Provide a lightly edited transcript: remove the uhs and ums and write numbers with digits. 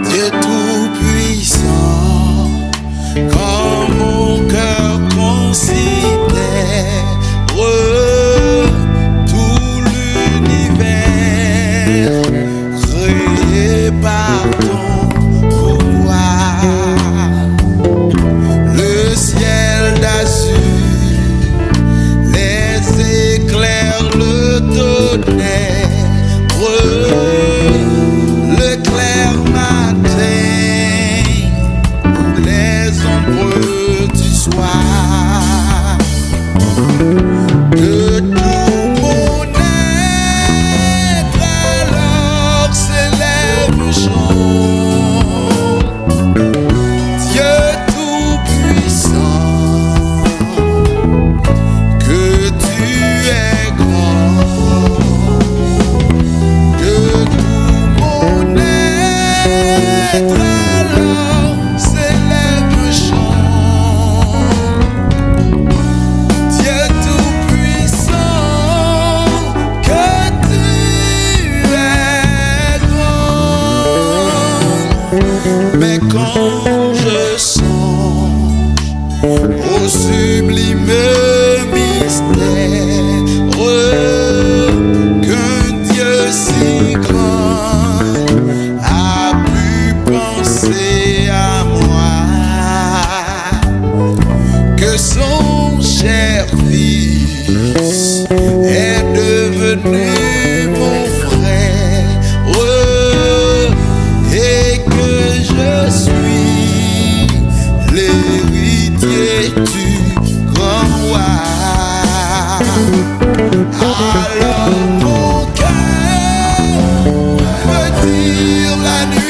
Dieu tout puissant, quand mon cœur considère tout l'univers créé par ton pouvoir, le ciel d'azur, les éclairs, le tonnerre, le clair matin, les ombres du soir, que tout mon être alors s'élève chante. Dieu tout puissant, que tu es grand, que tout mon être alors s'élève chante. Dieu tout puissant, que tu es grand. Mais quand je songe au sublime mystère qu'un Dieu si grand a pu penser à moi, que son cher fils est devenu mon frère, et que je suis l'héritier du grand roi. Alors mon cœur me tire la nuit.